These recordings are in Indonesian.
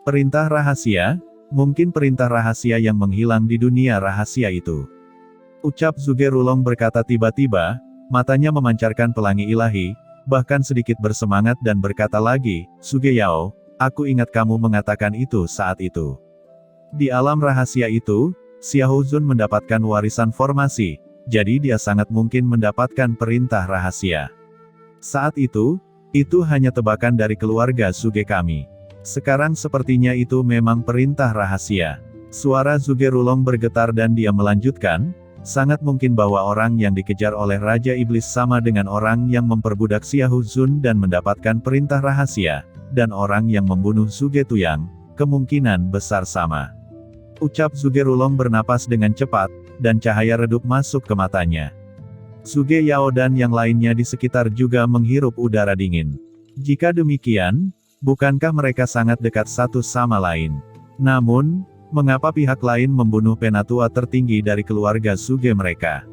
Perintah rahasia? Mungkin perintah rahasia yang menghilang di dunia rahasia itu. Ucap Zhuge-Rulong berkata tiba-tiba, matanya memancarkan pelangi ilahi, bahkan sedikit bersemangat dan berkata lagi, Zhuge Yao, aku ingat kamu mengatakan itu saat itu. Di alam rahasia itu, Xiahou Zun mendapatkan warisan formasi, jadi dia sangat mungkin mendapatkan perintah rahasia. Saat itu hanya tebakan dari keluarga Zhuge kami. Sekarang sepertinya itu memang perintah rahasia. Suara Zhuge-Rulong bergetar dan dia melanjutkan, sangat mungkin bahwa orang yang dikejar oleh Raja Iblis sama dengan orang yang memperbudak Xiahou Zun dan mendapatkan perintah rahasia, dan orang yang membunuh Zhuge Tuyang, kemungkinan besar sama. Ucap Zhuge-Rulong bernapas dengan cepat, dan cahaya redup masuk ke matanya. Zhuge Yao dan yang lainnya di sekitar juga menghirup udara dingin. Jika demikian, bukankah mereka sangat dekat satu sama lain? Namun, mengapa pihak lain membunuh penatua tertinggi dari keluarga Zhuge mereka?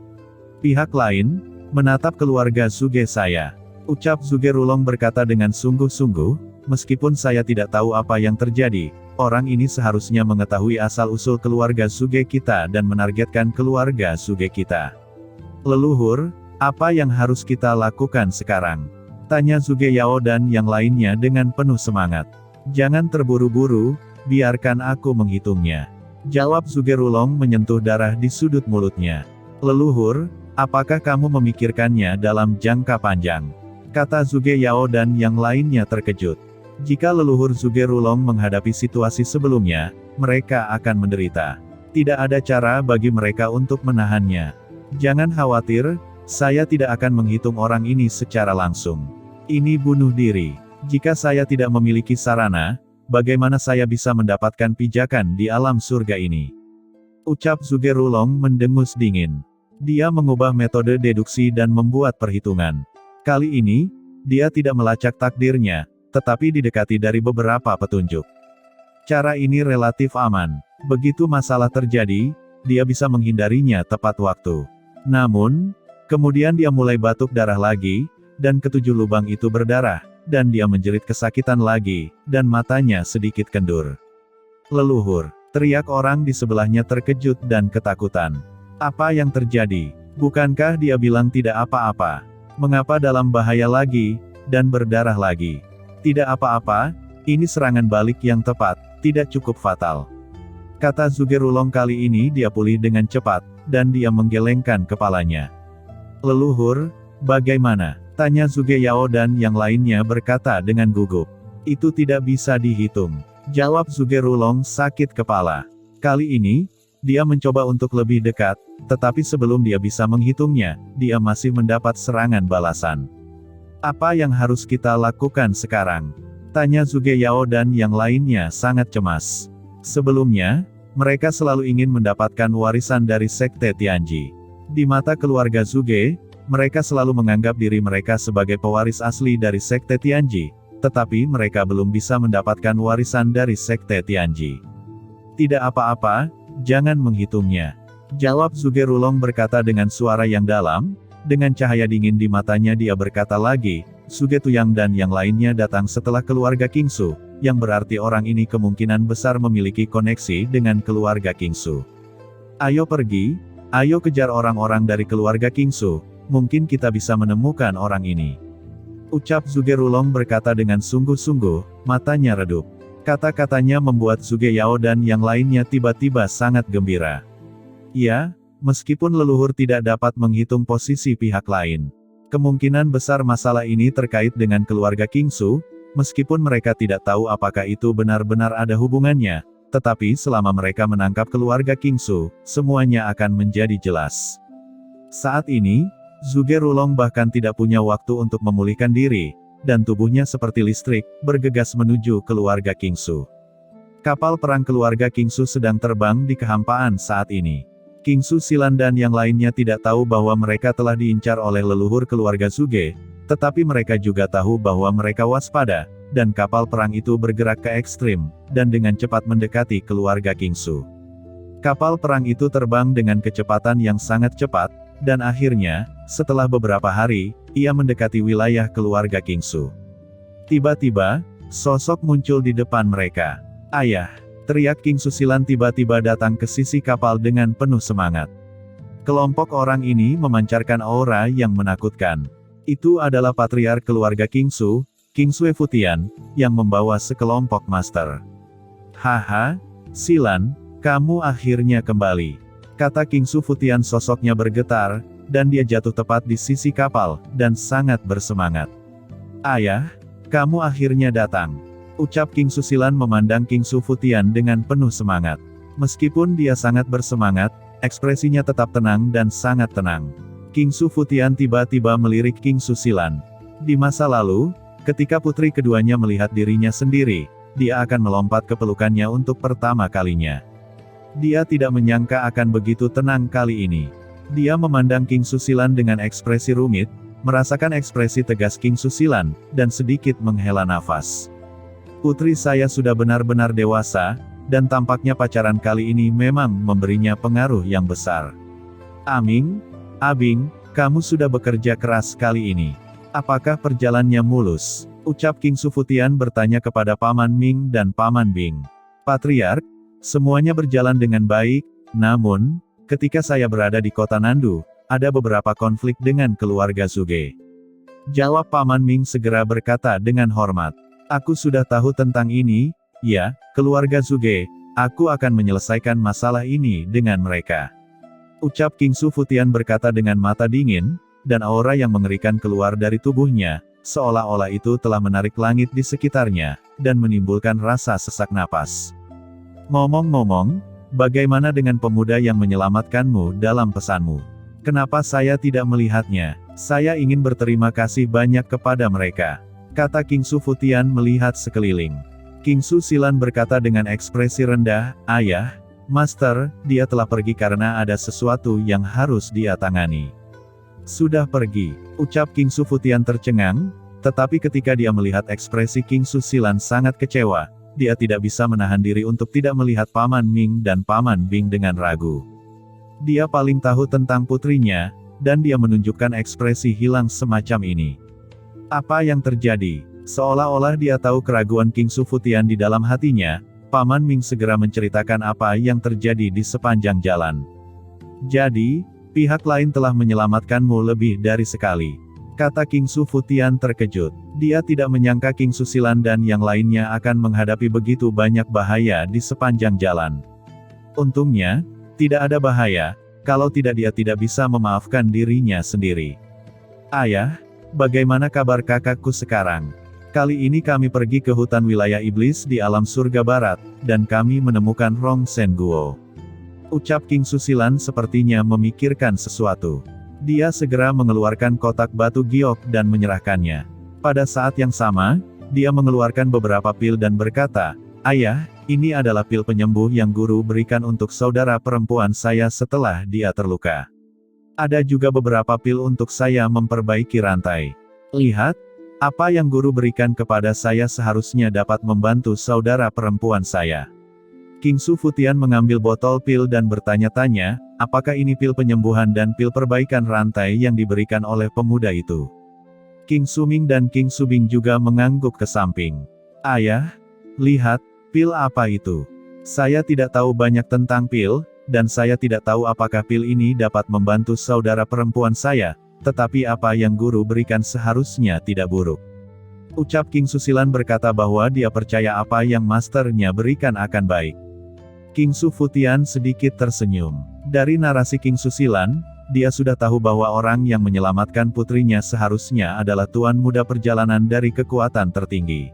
Pihak lain, menatap keluarga Zhuge saya. Ucap Zhuge-Rulong berkata dengan sungguh-sungguh, meskipun saya tidak tahu apa yang terjadi, orang ini seharusnya mengetahui asal-usul keluarga Zhuge kita dan menargetkan keluarga Zhuge kita. Leluhur, apa yang harus kita lakukan sekarang? Tanya Zhuge Yao dan yang lainnya dengan penuh semangat. Jangan terburu-buru, biarkan aku menghitungnya. Jawab Zhuge-Rulong menyentuh darah di sudut mulutnya. Leluhur, apakah kamu memikirkannya dalam jangka panjang? Kata Zhuge Yao dan yang lainnya terkejut. Jika leluhur Zhuge-Rulong menghadapi situasi sebelumnya, mereka akan menderita. Tidak ada cara bagi mereka untuk menahannya. Jangan khawatir, saya tidak akan menghitung orang ini secara langsung. Ini bunuh diri. Jika saya tidak memiliki sarana, bagaimana saya bisa mendapatkan pijakan di alam surga ini? Ucap Zhuge-Rulong mendengus dingin. Dia mengubah metode deduksi dan membuat perhitungan. Kali ini, dia tidak melacak takdirnya, tetapi didekati dari beberapa petunjuk. Cara ini relatif aman. Begitu masalah terjadi, dia bisa menghindarinya tepat waktu. Namun, kemudian dia mulai batuk darah lagi, dan ketujuh lubang itu berdarah, dan dia menjerit kesakitan lagi, dan matanya sedikit kendur. Leluhur, teriak orang di sebelahnya terkejut dan ketakutan. Apa yang terjadi? Bukankah dia bilang tidak apa-apa? Mengapa dalam bahaya lagi, dan berdarah lagi? Tidak apa-apa, ini serangan balik yang tepat, tidak cukup fatal. Kata Zhuge-Rulong kali ini dia pulih dengan cepat, dan dia menggelengkan kepalanya. Leluhur, bagaimana? Tanya Zhuge Yao dan yang lainnya berkata dengan gugup. Itu tidak bisa dihitung. Jawab Zhuge-Rulong sakit kepala. Kali ini, dia mencoba untuk lebih dekat, tetapi sebelum dia bisa menghitungnya, dia masih mendapat serangan balasan. Apa yang harus kita lakukan sekarang? Tanya Zhuge Yao dan yang lainnya sangat cemas. Sebelumnya, mereka selalu ingin mendapatkan warisan dari Sekte Tianji. Di mata keluarga Zhuge, mereka selalu menganggap diri mereka sebagai pewaris asli dari Sekte Tianji, tetapi mereka belum bisa mendapatkan warisan dari Sekte Tianji. Tidak apa-apa, jangan menghitungnya. Jawab Zhuge-Rulong berkata dengan suara yang dalam, dengan cahaya dingin di matanya dia berkata lagi, Zhuge Tuyang dan yang lainnya datang setelah keluarga Kingsu, yang berarti orang ini kemungkinan besar memiliki koneksi dengan keluarga Kingsu. Ayo pergi, ayo kejar orang-orang dari keluarga Kingsu, mungkin kita bisa menemukan orang ini. Ucap Zhuge-Rulong berkata dengan sungguh-sungguh, matanya redup. Kata-katanya membuat Zhuge Yao dan yang lainnya tiba-tiba sangat gembira. Ya, meskipun leluhur tidak dapat menghitung posisi pihak lain, kemungkinan besar masalah ini terkait dengan keluarga Kingsu, meskipun mereka tidak tahu apakah itu benar-benar ada hubungannya, tetapi selama mereka menangkap keluarga Kingsu, semuanya akan menjadi jelas. Saat ini, Zhuge-Rulong bahkan tidak punya waktu untuk memulihkan diri, dan tubuhnya seperti listrik, bergegas menuju keluarga Kingsu. Kapal perang keluarga Kingsu sedang terbang di kehampaan saat ini. Kingsu Silan dan yang lainnya tidak tahu bahwa mereka telah diincar oleh leluhur keluarga Zhuge, tetapi mereka juga tahu bahwa mereka waspada, dan kapal perang itu bergerak ke ekstrim, dan dengan cepat mendekati keluarga Kingsu. Kapal perang itu terbang dengan kecepatan yang sangat cepat, dan akhirnya, setelah beberapa hari, ia mendekati wilayah keluarga Kingsu. Tiba-tiba, sosok muncul di depan mereka. Ayah! Teriak King Susilan tiba-tiba datang ke sisi kapal dengan penuh semangat. Kelompok orang ini memancarkan aura yang menakutkan. Itu adalah patriark keluarga King Su, King Sue Futian, yang membawa sekelompok master. Haha, Silan, kamu akhirnya kembali. Kata King Su Futian, sosoknya bergetar, dan dia jatuh tepat di sisi kapal, dan sangat bersemangat. Ayah, kamu akhirnya datang. Ucap King Susilan memandang King Su Futian dengan penuh semangat. Meskipun dia sangat bersemangat, ekspresinya tetap tenang dan sangat tenang. King Su Futian tiba-tiba melirik King Susilan. Di masa lalu, ketika putri keduanya melihat dirinya sendiri, dia akan melompat ke pelukannya untuk pertama kalinya. Dia tidak menyangka akan begitu tenang kali ini. Dia memandang King Susilan dengan ekspresi rumit, merasakan ekspresi tegas King Susilan, dan sedikit menghela nafas. Putri saya sudah benar-benar dewasa, dan tampaknya pacaran kali ini memang memberinya pengaruh yang besar. Abing, kamu sudah bekerja keras kali ini. Apakah perjalanannya mulus? Ucap King Su Futian bertanya kepada Paman Ming dan Paman Bing. Patriark, semuanya berjalan dengan baik, namun, ketika saya berada di kota Nandu, ada beberapa konflik dengan keluarga Zuge. Jawab Paman Ming segera berkata dengan hormat. Aku sudah tahu tentang ini, ya, keluarga Zuge, aku akan menyelesaikan masalah ini dengan mereka. Ucap King Su Futian berkata dengan mata dingin, dan aura yang mengerikan keluar dari tubuhnya, seolah-olah itu telah menarik langit di sekitarnya, dan menimbulkan rasa sesak napas. Ngomong-ngomong, bagaimana dengan pemuda yang menyelamatkanmu dalam pesanmu? Kenapa saya tidak melihatnya? Saya ingin berterima kasih banyak kepada mereka. Kata King Su Futian melihat sekeliling. King Susilan berkata dengan ekspresi rendah, Ayah, Master, dia telah pergi karena ada sesuatu yang harus dia tangani. Sudah pergi, ucap King Su Futian tercengang, tetapi ketika dia melihat ekspresi King Susilan sangat kecewa, dia tidak bisa menahan diri untuk tidak melihat Paman Ming dan Paman Bing dengan ragu. Dia paling tahu tentang putrinya, dan dia menunjukkan ekspresi hilang semacam ini. Apa yang terjadi? Seolah-olah dia tahu keraguan King Su Futian di dalam hatinya, Paman Ming segera menceritakan apa yang terjadi di sepanjang jalan. Jadi, pihak lain telah menyelamatkanmu lebih dari sekali. Kata King Su Futian terkejut. Dia tidak menyangka King Susilan dan yang lainnya akan menghadapi begitu banyak bahaya di sepanjang jalan. Untungnya, tidak ada bahaya, kalau tidak dia tidak bisa memaafkan dirinya sendiri. Ayah, bagaimana kabar kakakku sekarang? Kali ini kami pergi ke hutan wilayah iblis di alam surga barat, dan kami menemukan Rong Sen Guo. Ucap King Susilan sepertinya memikirkan sesuatu. Dia segera mengeluarkan kotak batu giok dan menyerahkannya. Pada saat yang sama, dia mengeluarkan beberapa pil dan berkata, Ayah, ini adalah pil penyembuh yang guru berikan untuk saudara perempuan saya setelah dia terluka. Ada juga beberapa pil untuk saya memperbaiki rantai. Lihat, apa yang guru berikan kepada saya seharusnya dapat membantu saudara perempuan saya. King Su Futian mengambil botol pil dan bertanya-tanya, apakah ini pil penyembuhan dan pil perbaikan rantai yang diberikan oleh pemuda itu. King Su Ming dan King Su Bing juga mengangguk ke samping. Ayah, lihat, pil apa itu? Saya tidak tahu banyak tentang pil, dan saya tidak tahu apakah pil ini dapat membantu saudara perempuan saya, tetapi apa yang guru berikan seharusnya tidak buruk. Ucap King Susilan berkata bahwa dia percaya apa yang masternya berikan akan baik. King Su Futian sedikit tersenyum. Dari narasi King Susilan, dia sudah tahu bahwa orang yang menyelamatkan putrinya seharusnya adalah tuan muda perjalanan dari kekuatan tertinggi.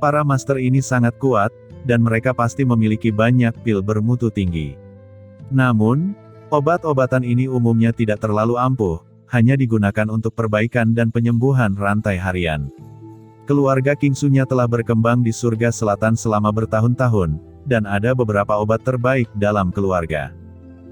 Para master ini sangat kuat, dan mereka pasti memiliki banyak pil bermutu tinggi. Namun, obat-obatan ini umumnya tidak terlalu ampuh, hanya digunakan untuk perbaikan dan penyembuhan rantai harian. Keluarga King Su-nya telah berkembang di surga selatan selama bertahun-tahun, dan ada beberapa obat terbaik dalam keluarga.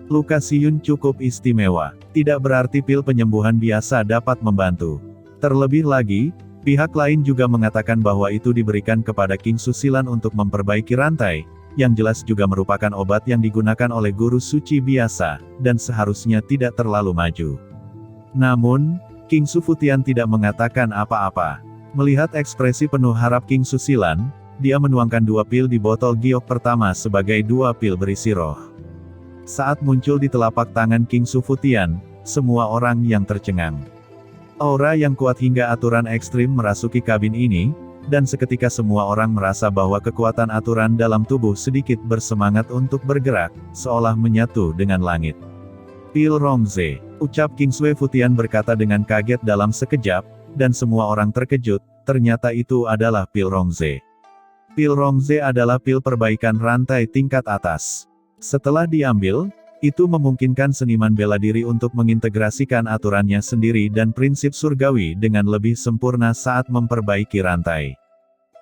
Luka Siun cukup istimewa, tidak berarti pil penyembuhan biasa dapat membantu. Terlebih lagi, pihak lain juga mengatakan bahwa itu diberikan kepada King Susilan untuk memperbaiki rantai, yang jelas juga merupakan obat yang digunakan oleh guru suci biasa, dan seharusnya tidak terlalu maju. Namun, King Su Futian tidak mengatakan apa-apa. Melihat ekspresi penuh harap King Susilan, dia menuangkan 2 pil di botol giok pertama sebagai 2 pil berisi roh. Saat muncul di telapak tangan King Su Futian, semua orang yang tercengang. Aura yang kuat hingga aturan ekstrim merasuki kabin ini, dan seketika semua orang merasa bahwa kekuatan aturan dalam tubuh sedikit bersemangat untuk bergerak, seolah menyatu dengan langit. Pil Rongze, ucap King Su Futian berkata dengan kaget dalam sekejap, dan semua orang terkejut, ternyata itu adalah pil Rongze. Pil Rongze adalah pil perbaikan rantai tingkat atas. Setelah diambil, itu memungkinkan seniman bela diri untuk mengintegrasikan aturannya sendiri dan prinsip surgawi dengan lebih sempurna saat memperbaiki rantai.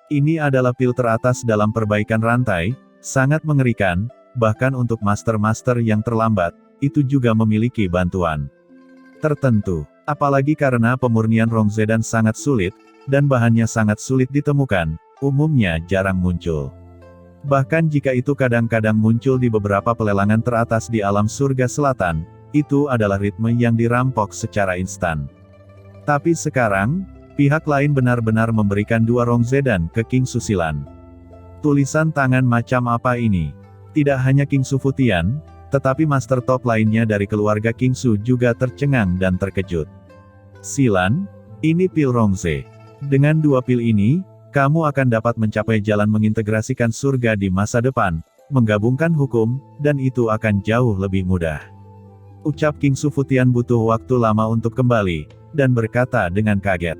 Ini adalah pil teratas dalam perbaikan rantai, sangat mengerikan, bahkan untuk master-master yang terlambat, itu juga memiliki bantuan tertentu. Apalagi karena pemurnian Rongzedan sangat sulit, dan bahannya sangat sulit ditemukan, umumnya jarang muncul. Bahkan jika itu kadang-kadang muncul di beberapa pelelangan teratas di alam surga selatan, itu adalah ritme yang dirampok secara instan. Tapi sekarang, pihak lain benar-benar memberikan 2 Rongzedan ke King Susilan. Tulisan tangan macam apa ini? Tidak hanya King Su Futian, tetapi master top lainnya dari keluarga King Su juga tercengang dan terkejut. Silan, ini pil Rongze. Dengan 2 pil ini, kamu akan dapat mencapai jalan mengintegrasikan surga di masa depan, menggabungkan hukum, dan itu akan jauh lebih mudah. Ucap King Su Futian butuh waktu lama untuk kembali, dan berkata dengan kaget.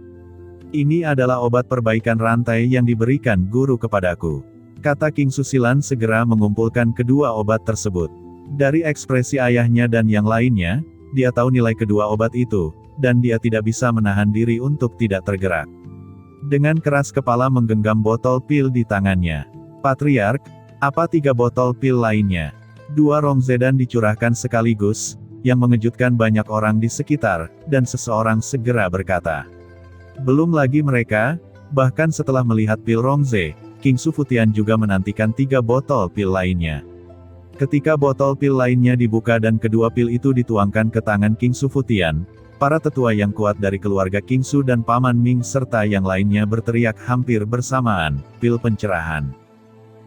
Ini adalah obat perbaikan rantai yang diberikan guru kepadaku. Kata King Susilan segera mengumpulkan kedua obat tersebut. Dari ekspresi ayahnya dan yang lainnya, dia tahu nilai kedua obat itu, dan dia tidak bisa menahan diri untuk tidak tergerak. Dengan keras kepala menggenggam botol pil di tangannya. Patriark, apa 3 botol pil lainnya? 2 Rongzedan dicurahkan sekaligus, yang mengejutkan banyak orang di sekitar, dan seseorang segera berkata. Belum lagi mereka, bahkan setelah melihat pil Rongze, King Su Futian juga menantikan 3 botol pil lainnya. Ketika botol pil lainnya dibuka dan kedua pil itu dituangkan ke tangan King Su Futian, para tetua yang kuat dari keluarga King Su dan Paman Ming serta yang lainnya berteriak hampir bersamaan, pil pencerahan.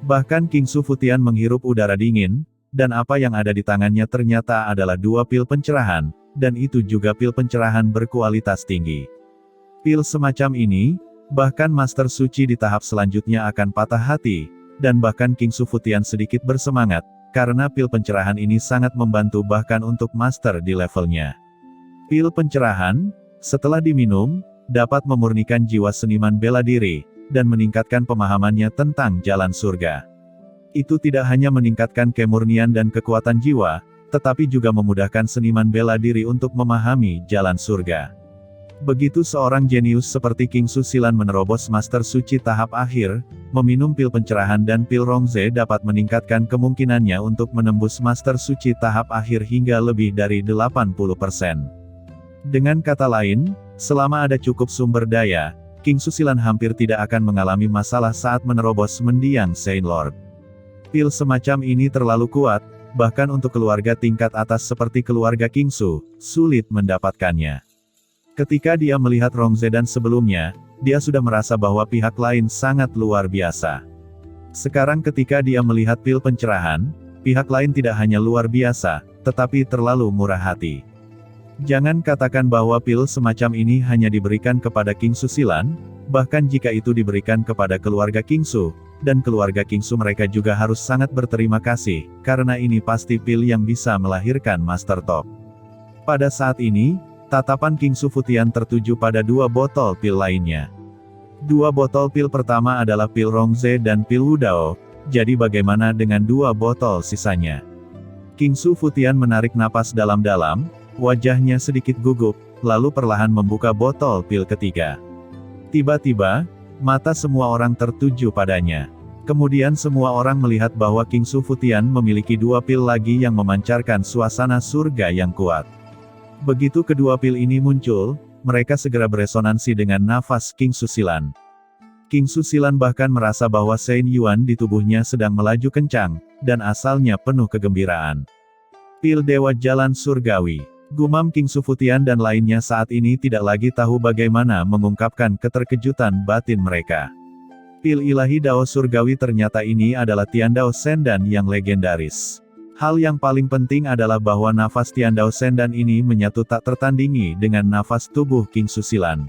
Bahkan King Su Futian menghirup udara dingin, dan apa yang ada di tangannya ternyata adalah 2 pil pencerahan, dan itu juga pil pencerahan berkualitas tinggi. Pil semacam ini, bahkan Master Suci di tahap selanjutnya akan patah hati, dan bahkan King Su Futian sedikit bersemangat, karena pil pencerahan ini sangat membantu bahkan untuk Master di levelnya. Pil pencerahan, setelah diminum, dapat memurnikan jiwa seniman bela diri, dan meningkatkan pemahamannya tentang jalan surga. Itu tidak hanya meningkatkan kemurnian dan kekuatan jiwa, tetapi juga memudahkan seniman bela diri untuk memahami jalan surga. Begitu seorang jenius seperti King Susilan menerobos Master Suci tahap akhir, meminum pil pencerahan dan pil Rongze dapat meningkatkan kemungkinannya untuk menembus Master Suci tahap akhir hingga lebih dari 80%. Dengan kata lain, selama ada cukup sumber daya, King Susilan hampir tidak akan mengalami masalah saat menerobos mendiang Saint Lord. Pil semacam ini terlalu kuat, bahkan untuk keluarga tingkat atas seperti keluarga King Su, sulit mendapatkannya. Ketika dia melihat Rongzedan sebelumnya, dia sudah merasa bahwa pihak lain sangat luar biasa. Sekarang ketika dia melihat pil pencerahan, pihak lain tidak hanya luar biasa, tetapi terlalu murah hati. Jangan katakan bahwa pil semacam ini hanya diberikan kepada King Susilan, bahkan jika itu diberikan kepada keluarga King Su, dan keluarga King Su mereka juga harus sangat berterima kasih, karena ini pasti pil yang bisa melahirkan Master Top. Pada saat ini, tatapan King Su Futian tertuju pada 2 botol pil lainnya. 2 botol pil pertama adalah pil Rongze dan pil Wudao, jadi bagaimana dengan 2 botol sisanya? King Su Futian menarik napas dalam-dalam, wajahnya sedikit gugup, lalu perlahan membuka botol pil ketiga. Tiba-tiba, mata semua orang tertuju padanya. Kemudian semua orang melihat bahwa King Su Futian memiliki 2 pil lagi yang memancarkan suasana surga yang kuat. Begitu kedua pil ini muncul, mereka segera beresonansi dengan nafas King Susilan. King Susilan bahkan merasa bahwa Saint Yuan di tubuhnya sedang melaju kencang, dan asalnya penuh kegembiraan. Pil Dewa Jalan Surgawi. Gumam King Su Futian dan lainnya saat ini tidak lagi tahu bagaimana mengungkapkan keterkejutan batin mereka. Pil ilahi Dao Surgawi ternyata ini adalah Tian Dao Sendan yang legendaris. Hal yang paling penting adalah bahwa nafas Tian Dao Sendan ini menyatu tak tertandingi dengan nafas tubuh King Susilan.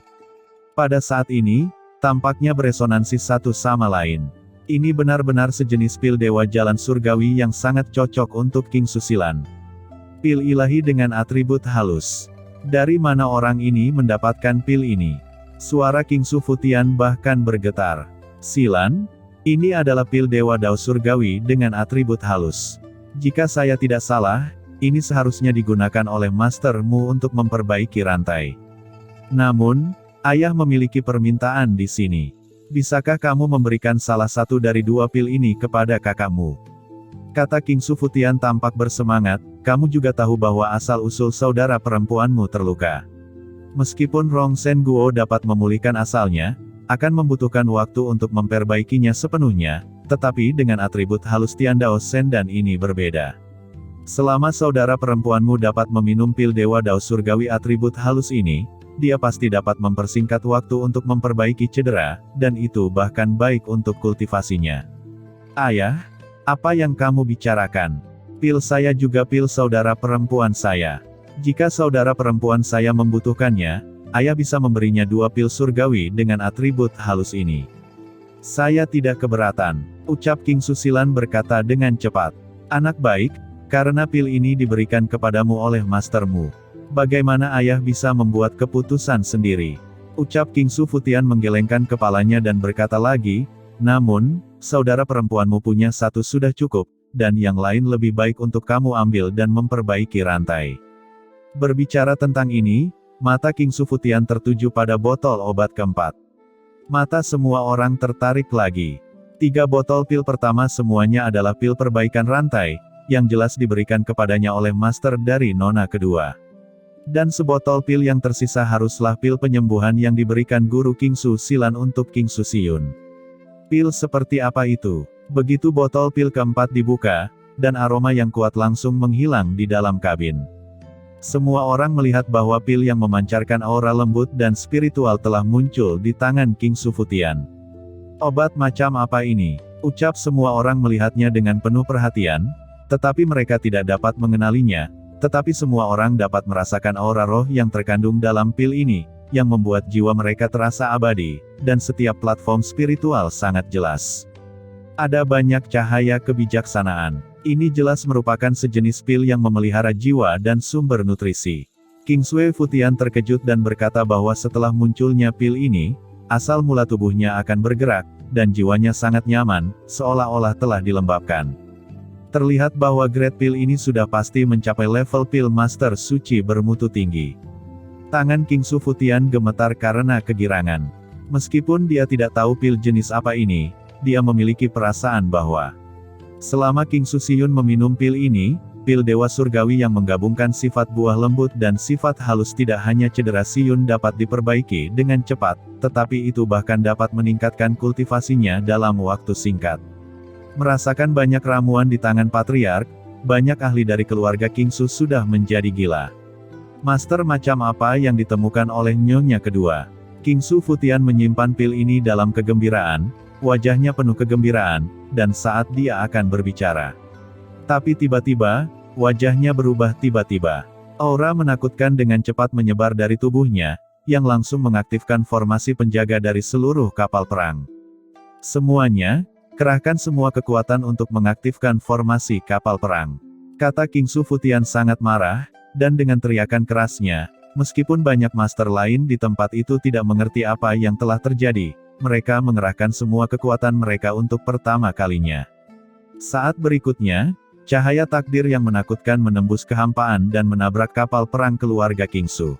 Pada saat ini, tampaknya beresonansi satu sama lain. Ini benar-benar sejenis pil Dewa Jalan Surgawi yang sangat cocok untuk King Susilan. Pil ilahi dengan atribut halus. Dari mana orang ini mendapatkan pil ini? Suara King Su Futian bahkan bergetar. Silan, ini adalah pil Dewa Dao Surgawi dengan atribut halus. Jika saya tidak salah, ini seharusnya digunakan oleh Master Mu untuk memperbaiki rantai. Namun, ayah memiliki permintaan di sini. Bisakah kamu memberikan salah satu dari dua pil ini kepada kakakmu? Kata King Su Futian tampak bersemangat, kamu juga tahu bahwa asal-usul saudara perempuanmu terluka. Meskipun Rong Shen Guo dapat memulihkan asalnya, akan membutuhkan waktu untuk memperbaikinya sepenuhnya, tetapi dengan atribut halus Tian Dao Sendan ini berbeda. Selama saudara perempuanmu dapat meminum pil Dewa Dao Surgawi atribut halus ini, dia pasti dapat mempersingkat waktu untuk memperbaiki cedera, dan itu bahkan baik untuk kultivasinya. Ayah, apa yang kamu bicarakan? Pil saya juga pil saudara perempuan saya. Jika saudara perempuan saya membutuhkannya, ayah bisa memberinya dua pil surgawi dengan atribut halus ini. Saya tidak keberatan, ucap King Susilan berkata dengan cepat. Anak baik, karena pil ini diberikan kepadamu oleh mastermu. Bagaimana ayah bisa membuat keputusan sendiri? Ucap King Su Futian menggelengkan kepalanya dan berkata lagi, namun, saudara perempuanmu punya satu sudah cukup, dan yang lain lebih baik untuk kamu ambil dan memperbaiki rantai. Berbicara tentang ini, mata King Su Futian tertuju pada botol obat keempat. Mata semua orang tertarik lagi. 3 botol pil pertama semuanya adalah pil perbaikan rantai, yang jelas diberikan kepadanya oleh master dari nona kedua. Dan sebotol pil yang tersisa haruslah pil penyembuhan yang diberikan guru King Su Silan untuk King Su Siyun. Pil seperti apa itu? Begitu botol pil keempat dibuka, dan aroma yang kuat langsung menghilang di dalam kabin. Semua orang melihat bahwa pil yang memancarkan aura lembut dan spiritual telah muncul di tangan King Su Futian. Obat macam apa ini? Ucap semua orang melihatnya dengan penuh perhatian, tetapi mereka tidak dapat mengenalinya, tetapi semua orang dapat merasakan aura roh yang terkandung dalam pil ini, yang membuat jiwa mereka terasa abadi, dan setiap platform spiritual sangat jelas. Ada banyak cahaya kebijaksanaan. Ini jelas merupakan sejenis pil yang memelihara jiwa dan sumber nutrisi. King Sui Futian terkejut dan berkata bahwa setelah munculnya pil ini, asal mula tubuhnya akan bergerak, dan jiwanya sangat nyaman, seolah-olah telah dilembabkan. Terlihat bahwa grade pil ini sudah pasti mencapai level pil master suci bermutu tinggi. Tangan King Su Futian gemetar karena kegirangan. Meskipun dia tidak tahu pil jenis apa ini, dia memiliki perasaan bahwa selama King Su Siyun meminum pil ini, pil Dewa Surgawi yang menggabungkan sifat buah lembut dan sifat halus tidak hanya cedera Siyun dapat diperbaiki dengan cepat, tetapi itu bahkan dapat meningkatkan kultivasinya dalam waktu singkat. Merasakan banyak ramuan di tangan Patriark, banyak ahli dari keluarga King Su sudah menjadi gila. Master macam apa yang ditemukan oleh nyonya kedua? King Su Futian menyimpan pil ini dalam kegembiraan, wajahnya penuh kegembiraan, dan saat dia akan berbicara. Tapi tiba-tiba, wajahnya berubah tiba-tiba. Aura menakutkan dengan cepat menyebar dari tubuhnya, yang langsung mengaktifkan formasi penjaga dari seluruh kapal perang. Semuanya, kerahkan semua kekuatan untuk mengaktifkan formasi kapal perang. Kata King Su Futian sangat marah, dan dengan teriakan kerasnya, meskipun banyak master lain di tempat itu tidak mengerti apa yang telah terjadi, mereka mengerahkan semua kekuatan mereka untuk pertama kalinya. Saat berikutnya, cahaya takdir yang menakutkan menembus kehampaan dan menabrak kapal perang keluarga King Su.